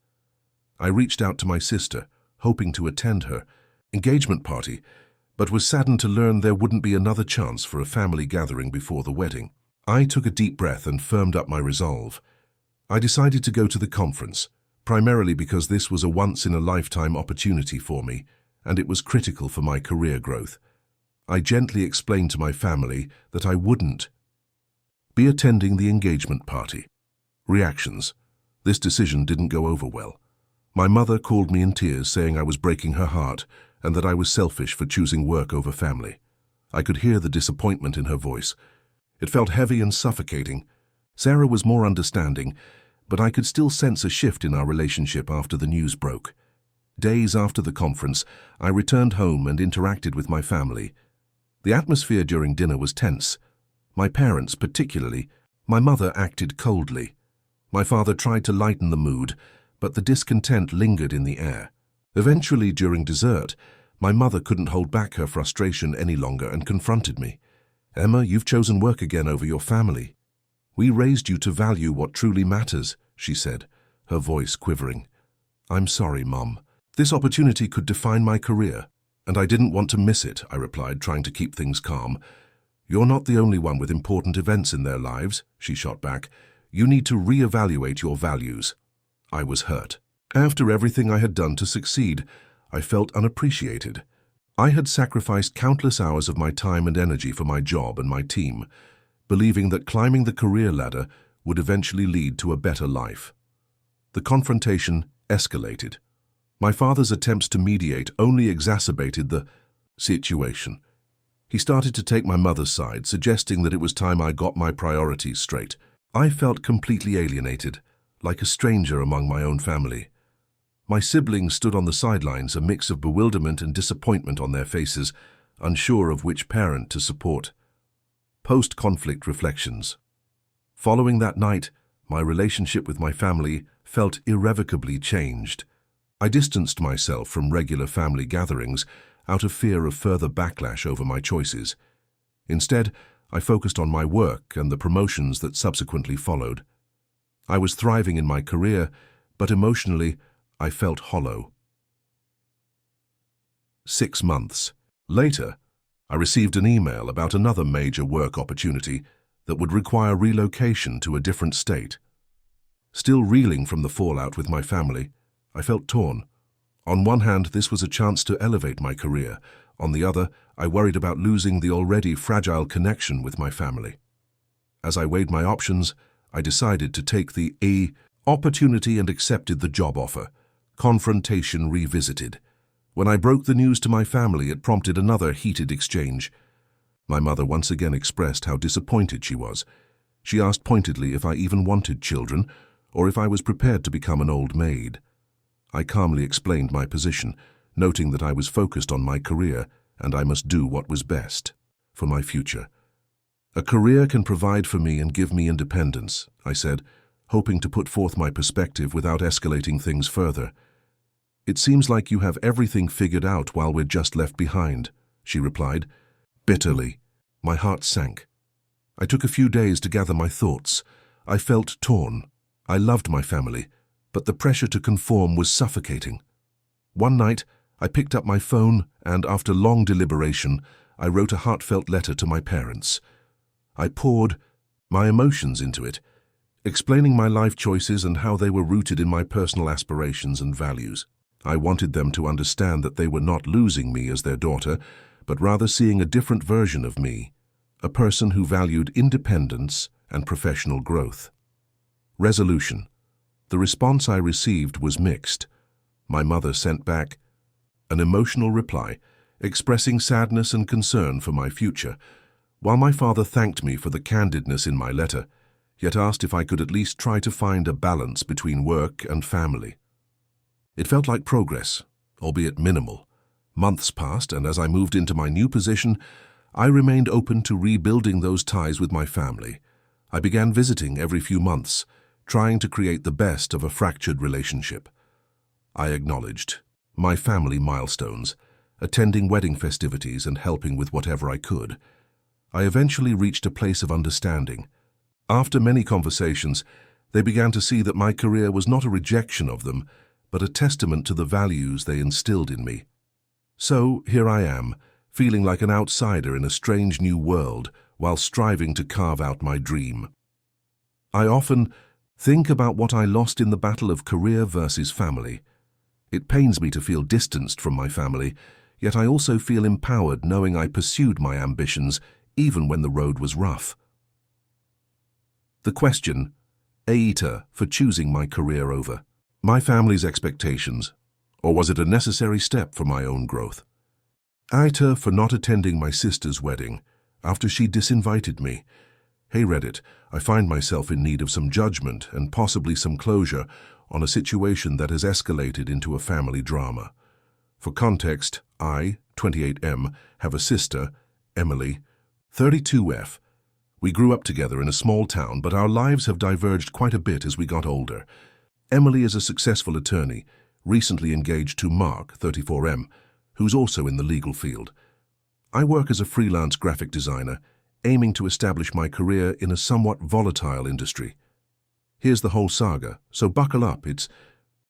I reached out to my sister, hoping to attend her engagement party, but was saddened to learn there wouldn't be another chance for a family gathering before the wedding. I took a deep breath and firmed up my resolve. I decided to go to the conference, primarily because this was a once-in-a-lifetime opportunity for me, and it was critical for my career growth. I gently explained to my family that I wouldn't be attending the engagement party. Reactions. This decision didn't go over well. My mother called me in tears, saying I was breaking her heart and that I was selfish for choosing work over family. I could hear the disappointment in her voice. It felt heavy and suffocating. Sarah was more understanding, but I could still sense a shift in our relationship after the news broke. Days after the conference, I returned home and interacted with my family. The atmosphere during dinner was tense. My parents, particularly, my mother acted coldly. My father tried to lighten the mood, but the discontent lingered in the air. Eventually, during dessert, my mother couldn't hold back her frustration any longer and confronted me. "Emma, you've chosen work again over your family. We raised you to value what truly matters," she said, her voice quivering. "I'm sorry, Mom. This opportunity could define my career, and I didn't want to miss it," I replied, trying to keep things calm. "You're not the only one with important events in their lives," she shot back. "You need to reevaluate your values." I was hurt. After everything I had done to succeed, I felt unappreciated. I had sacrificed countless hours of my time and energy for my job and my team, believing that climbing the career ladder would eventually lead to a better life. The confrontation escalated. My father's attempts to mediate only exacerbated the situation. He started to take my mother's side, suggesting that it was time I got my priorities straight. I felt completely alienated, like a stranger among my own family. My siblings stood on the sidelines, a mix of bewilderment and disappointment on their faces, unsure of which parent to support. Post-conflict reflections. Following that night, my relationship with my family felt irrevocably changed. I distanced myself from regular family gatherings out of fear of further backlash over my choices. Instead, I focused on my work and the promotions that subsequently followed. I was thriving in my career, but emotionally, I felt hollow. 6 months later, I received an email about another major work opportunity that would require relocation to a different state. Still reeling from the fallout with my family, I felt torn. On one hand, this was a chance to elevate my career. On the other, I worried about losing the already fragile connection with my family. As I weighed my options, I decided to take the opportunity and accepted the job offer. Confrontation revisited. When I broke the news to my family, it prompted another heated exchange. My mother once again expressed how disappointed she was. She asked pointedly if I even wanted children, or if I was prepared to become an old maid. I calmly explained my position, noting that I was focused on my career and I must do what was best for my future. "A career can provide for me and give me independence," I said, hoping to put forth my perspective without escalating things further. "It seems like you have everything figured out while we're just left behind," she replied. Bitterly, my heart sank. I took a few days to gather my thoughts. I felt torn. I loved my family, but the pressure to conform was suffocating. One night, I picked up my phone and, after long deliberation, I wrote a heartfelt letter to my parents. I poured my emotions into it, explaining my life choices and how they were rooted in my personal aspirations and values. I wanted them to understand that they were not losing me as their daughter, but rather seeing a different version of me, a person who valued independence and professional growth. Resolution. The response I received was mixed. My mother sent back an emotional reply, expressing sadness and concern for my future, while my father thanked me for the candidness in my letter, yet asked if I could at least try to find a balance between work and family. It felt like progress, albeit minimal. Months passed, and as I moved into my new position, I remained open to rebuilding those ties with my family. I began visiting every few months, trying to create the best of a fractured relationship. I acknowledged my family milestones, attending wedding festivities and helping with whatever I could. I eventually reached a place of understanding. After many conversations, they began to see that my career was not a rejection of them, but a testament to the values they instilled in me. So, here I am, feeling like an outsider in a strange new world while striving to carve out my dream. I often think about what I lost in the battle of career versus family. It pains me to feel distanced from my family, yet I also feel empowered knowing I pursued my ambitions even when the road was rough. The question, Aita for choosing my career over my family's expectations, or was it a necessary step for my own growth? Aita for not attending my sister's wedding after she disinvited me. Hey Reddit, I find myself in need of some judgment and possibly some closure on a situation that has escalated into a family drama. For context, I, 28M, have a sister, Emily, 32F. We grew up together in a small town, but our lives have diverged quite a bit as we got older. Emily is a successful attorney, recently engaged to Mark, 34M, who's also in the legal field. I work as a freelance graphic designer, aiming to establish my career in a somewhat volatile industry. Here's the whole saga, so buckle up, it's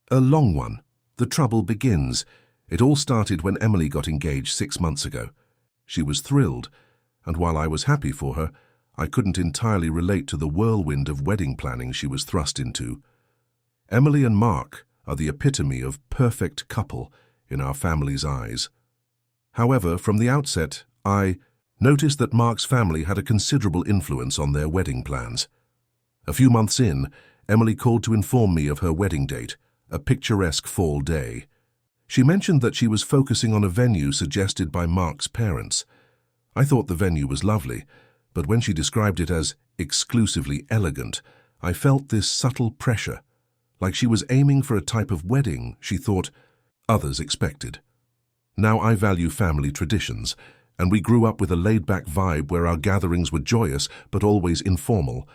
a long one. The trouble begins. It all started when Emily got engaged 6 months ago. She was thrilled, and while I was happy for her, I couldn't entirely relate to the whirlwind of wedding planning she was thrust into. Emily and Mark are the epitome of perfect couple in our family's eyes. However, from the outset, I noticed that Mark's family had a considerable influence on their wedding plans. A few months in, Emily called to inform me of her wedding date, a picturesque fall day. She mentioned that she was focusing on a venue suggested by Mark's parents. I thought the venue was lovely, but when she described it as exclusively elegant, I felt this subtle pressure, like she was aiming for a type of wedding she thought others expected. Now I value family traditions, and we grew up with a laid-back vibe where our gatherings were joyous but always informal.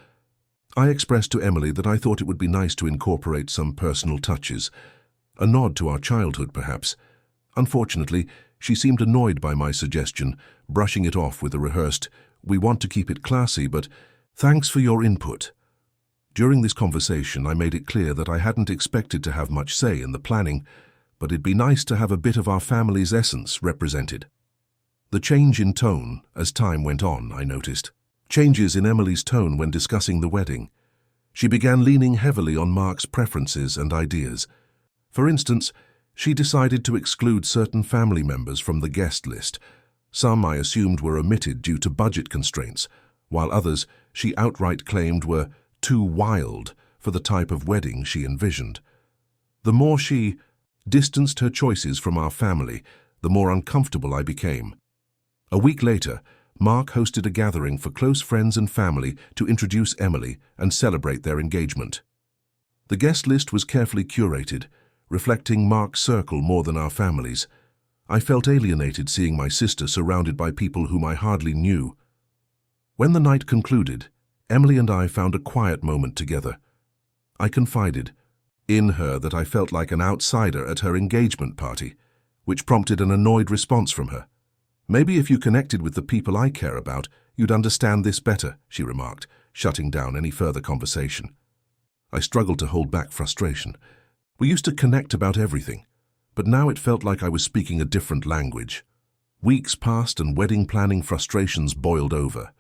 I expressed to Emily that I thought it would be nice to incorporate some personal touches, a nod to our childhood perhaps. Unfortunately, she seemed annoyed by my suggestion, brushing it off with a rehearsed, "We want to keep it classy, but thanks for your input." During this conversation, I made it clear that I hadn't expected to have much say in the planning, but it'd be nice to have a bit of our family's essence represented. The change in tone as time went on, I noticed. Changes in Emily's tone when discussing the wedding. She began leaning heavily on Mark's preferences and ideas. For instance, she decided to exclude certain family members from the guest list. Some I assumed were omitted due to budget constraints, while others she outright claimed were too wild for the type of wedding she envisioned. The more she distanced her choices from our family, the more uncomfortable I became. A week later, Mark hosted a gathering for close friends and family to introduce Emily and celebrate their engagement. The guest list was carefully curated, reflecting Mark's circle more than our family's. I felt alienated seeing my sister surrounded by people whom I hardly knew. When the night concluded, Emily and I found a quiet moment together. I confided in her that I felt like an outsider at her engagement party, which prompted an annoyed response from her. "Maybe if you connected with the people I care about, you'd understand this better," she remarked, shutting down any further conversation. I struggled to hold back frustration. We used to connect about everything, but now it felt like I was speaking a different language. Weeks passed and wedding planning frustrations boiled over.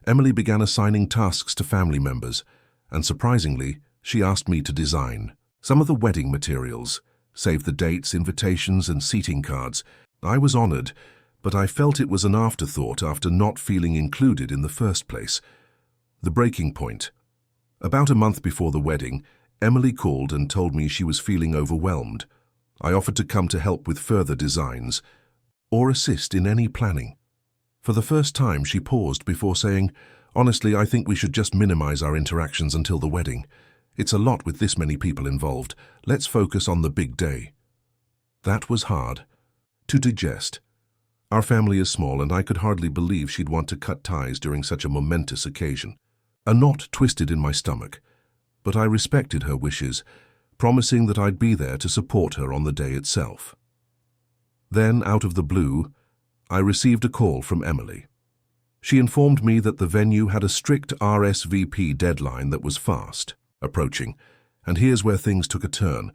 Emily began assigning tasks to family members, and surprisingly, she asked me to design some of the wedding materials, save the dates, invitations, and seating cards. I was honored, but I felt it was an afterthought after not feeling included in the first place. The breaking point. About a month before the wedding, Emily called and told me she was feeling overwhelmed. I offered to come to help with further designs or assist in any planning. For the first time, she paused before saying, "Honestly, I think we should just minimize our interactions until the wedding. It's a lot with this many people involved. Let's focus on the big day." That was hard to digest. Our family is small, and I could hardly believe she'd want to cut ties during such a momentous occasion. A knot twisted in my stomach, but I respected her wishes, promising that I'd be there to support her on the day itself. Then, out of the blue, I received a call from Emily. She informed me that the venue had a strict RSVP deadline that was fast approaching, and here's where things took a turn.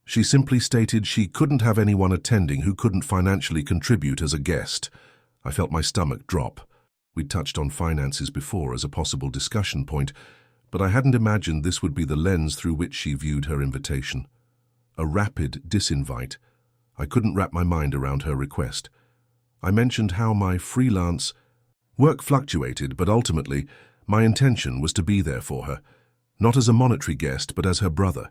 She simply stated she couldn't have anyone attending who couldn't financially contribute as a guest. I felt my stomach drop. We'd touched on finances before as a possible discussion point, but I hadn't imagined this would be the lens through which she viewed her invitation. A rapid disinvite. I couldn't wrap my mind around her request. I mentioned how my freelance work fluctuated, but ultimately, my intention was to be there for her, not as a monetary guest, but as her brother.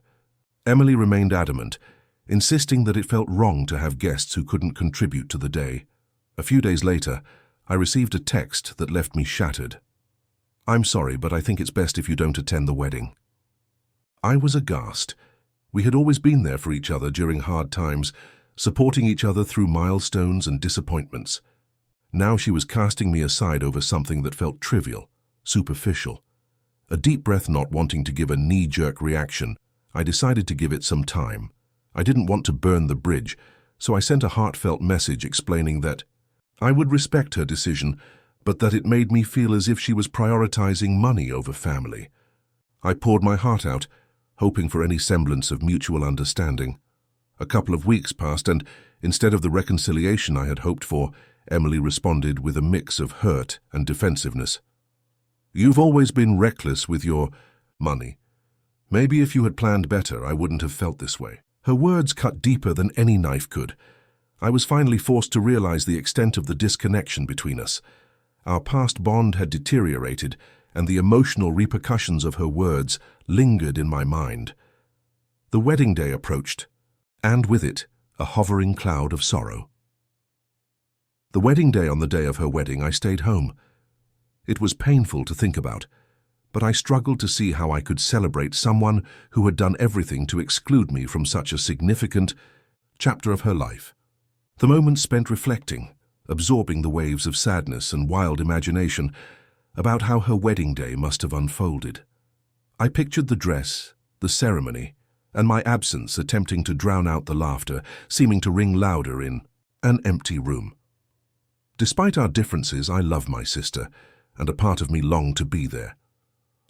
Emily remained adamant, insisting that it felt wrong to have guests who couldn't contribute to the day. A few days later, I received a text that left me shattered. "I'm sorry, but I think it's best if you don't attend the wedding." I was aghast. We had always been there for each other during hard times, supporting each other through milestones and disappointments. Now she was casting me aside over something that felt trivial, superficial. A deep breath, not wanting to give a knee-jerk reaction, I decided to give it some time. I didn't want to burn the bridge, so I sent a heartfelt message explaining that I would respect her decision, but that it made me feel as if she was prioritizing money over family. I poured my heart out, hoping for any semblance of mutual understanding. A couple of weeks passed, and instead of the reconciliation I had hoped for, Emily responded with a mix of hurt and defensiveness. "You've always been reckless with your money. Maybe if you had planned better, I wouldn't have felt this way." Her words cut deeper than any knife could. I was finally forced to realize the extent of the disconnection between us. Our past bond had deteriorated, and the emotional repercussions of her words lingered in my mind. The wedding day approached, and with it, a hovering cloud of sorrow. The wedding day, on the day of her wedding, I stayed home. It was painful to think about, but I struggled to see how I could celebrate someone who had done everything to exclude me from such a significant chapter of her life. The moment spent reflecting, absorbing the waves of sadness and wild imagination about how her wedding day must have unfolded. I pictured the dress, the ceremony, and my absence attempting to drown out the laughter, seeming to ring louder in an empty room. Despite our differences, I love my sister, and a part of me longed to be there.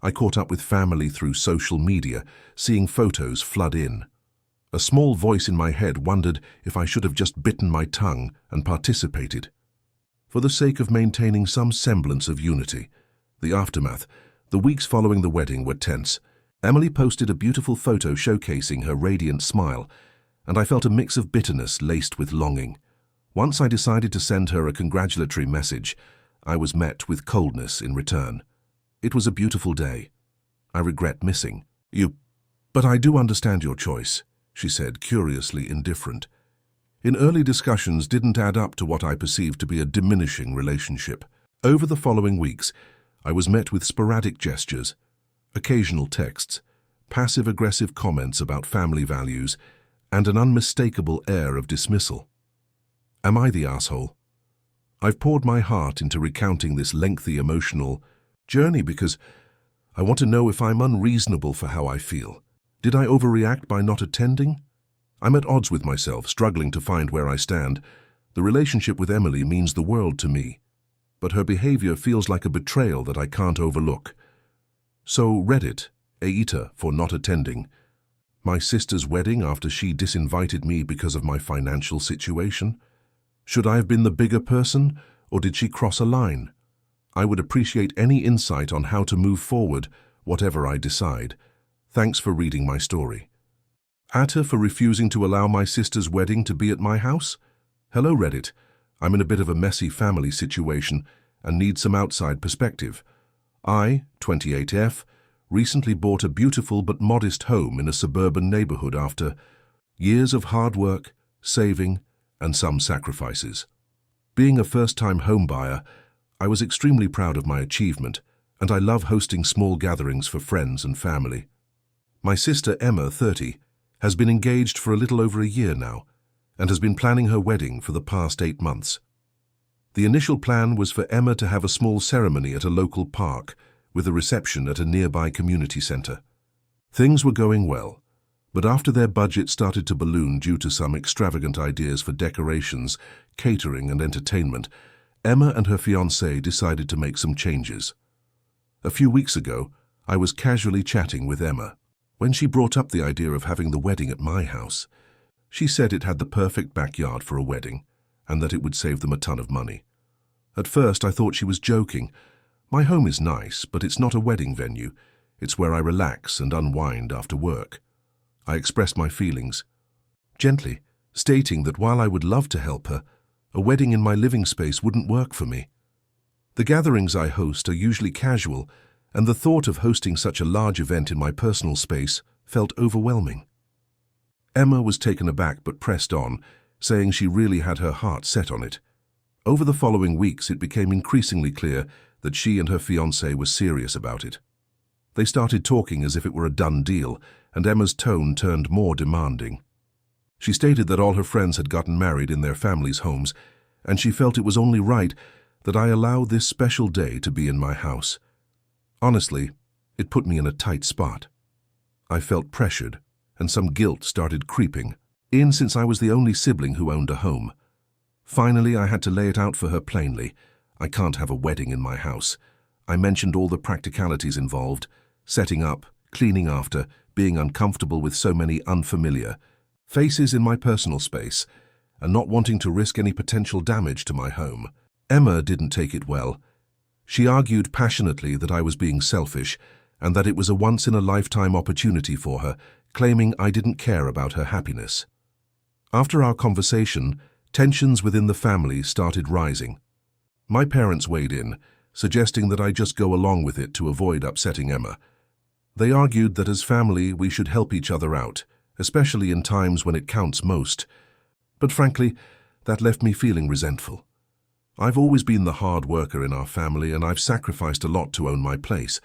I caught up with family through social media, seeing photos flood in. A small voice in my head wondered if I should have just bitten my tongue and participated. For the sake of maintaining some semblance of unity, the aftermath, the weeks following the wedding, were tense. Emily posted a beautiful photo showcasing her radiant smile, and I felt a mix of bitterness laced with longing. Once I decided to send her a congratulatory message, I was met with coldness in return. "It was a beautiful day. I regret missing you, but I do understand your choice," she said, curiously indifferent. In early discussions didn't add up to what I perceived to be a diminishing relationship. Over the following weeks, I was met with sporadic gestures, occasional texts, passive-aggressive comments about family values, and an unmistakable air of dismissal. Am I the asshole? I've poured my heart into recounting this lengthy emotional journey because I want to know if I'm unreasonable for how I feel. Did I overreact by not attending? I'm at odds with myself, struggling to find where I stand. The relationship with Emily means the world to me, but her behavior feels like a betrayal that I can't overlook. So Reddit, Aita for not attending. My sister's wedding after she disinvited me because of my financial situation? Should I have been the bigger person, or did she cross a line? I would appreciate any insight on how to move forward, whatever I decide. Thanks for reading my story. Atta for refusing to allow my sister's wedding to be at my house? Hello Reddit. I'm in a bit of a messy family situation and need some outside perspective. I, 28F, recently bought a beautiful but modest home in a suburban neighborhood after years of hard work, saving, and some sacrifices. Being a first-time home buyer, I was extremely proud of my achievement, and I love hosting small gatherings for friends and family. My sister Emma, 30, has been engaged for a little over a year now, and has been planning her wedding for the past 8 months. The initial plan was for Emma to have a small ceremony at a local park, with a reception at a nearby community center. Things were going well, but after their budget started to balloon due to some extravagant ideas for decorations, catering, and entertainment, Emma and her fiancé decided to make some changes. A few weeks ago, I was casually chatting with Emma. When she brought up the idea of having the wedding at my house, she said it had the perfect backyard for a wedding, and that it would save them a ton of money. At first, I thought she was joking. My home is nice, but it's not a wedding venue. It's where I relax and unwind after work. I expressed my feelings, gently, stating that while I would love to help her, a wedding in my living space wouldn't work for me. The gatherings I host are usually casual, and the thought of hosting such a large event in my personal space felt overwhelming. Emma was taken aback but pressed on, saying she really had her heart set on it. Over the following weeks, it became increasingly clear that she and her fiancé were serious about it. They started talking as if it were a done deal, and Emma's tone turned more demanding. She stated that all her friends had gotten married in their families' homes, and she felt it was only right that I allow this special day to be in my house. Honestly, it put me in a tight spot. I felt pressured, and some guilt started creeping in since I was the only sibling who owned a home. Finally, I had to lay it out for her plainly. I can't have a wedding in my house. I mentioned all the practicalities involved, setting up, cleaning after, being uncomfortable with so many unfamiliar faces in my personal space, and not wanting to risk any potential damage to my home. Emma didn't take it well. She argued passionately that I was being selfish and that it was a once-in-a-lifetime opportunity for her, claiming I didn't care about her happiness. After our conversation, tensions within the family started rising. My parents weighed in, suggesting that I just go along with it to avoid upsetting Emma. They argued that as family we should help each other out, especially in times when it counts most. But frankly, that left me feeling resentful. I've always been the hard worker in our family, and I've sacrificed a lot to own my place.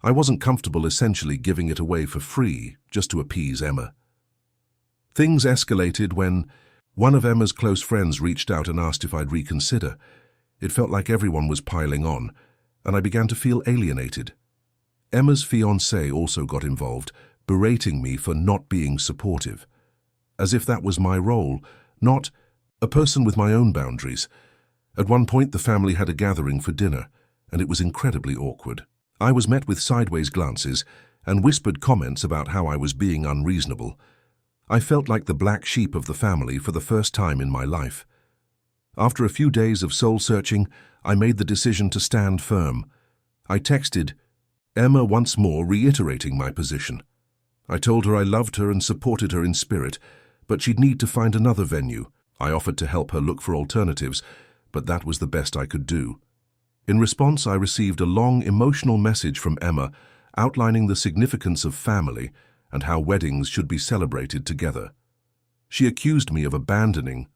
I wasn't comfortable essentially giving it away for free just to appease Emma. Things escalated when one of Emma's close friends reached out and asked if I'd reconsider. It felt like everyone was piling on, and I began to feel alienated. Emma's fiancé also got involved, berating me for not being supportive, as if that was my role, not a person with my own boundaries. At one point, the family had a gathering for dinner, and it was incredibly awkward. I was met with sideways glances and whispered comments about how I was being unreasonable. I felt like the black sheep of the family for the first time in my life. After a few days of soul-searching, I made the decision to stand firm. I texted Emma once more, reiterating my position. I told her I loved her and supported her in spirit, but she'd need to find another venue. I offered to help her look for alternatives, but that was the best I could do. In response, I received a long, emotional message from Emma outlining the significance of family and how weddings should be celebrated together. She accused me of abandoning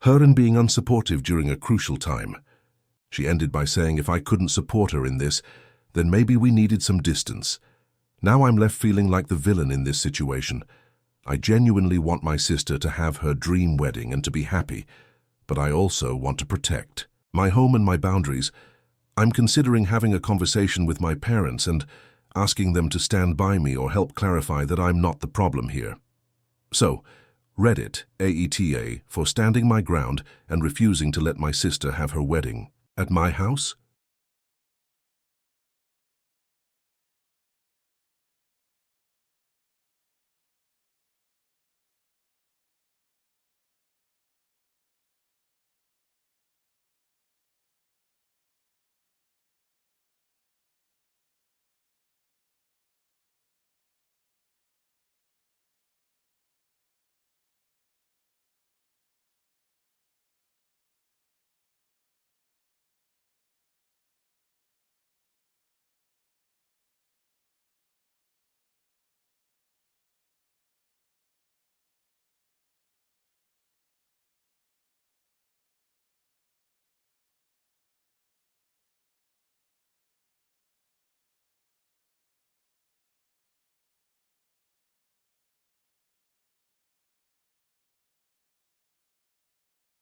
her and being unsupportive during a crucial time. She ended by saying if I couldn't support her in this, then maybe we needed some distance. Now I'm left feeling like the villain in this situation. I genuinely want my sister to have her dream wedding and to be happy, but I also want to protect my home and my boundaries. I'm considering having a conversation with my parents and asking them to stand by me or help clarify that I'm not the problem here. So, Reddit, AETA, for standing my ground and refusing to let my sister have her wedding at my house?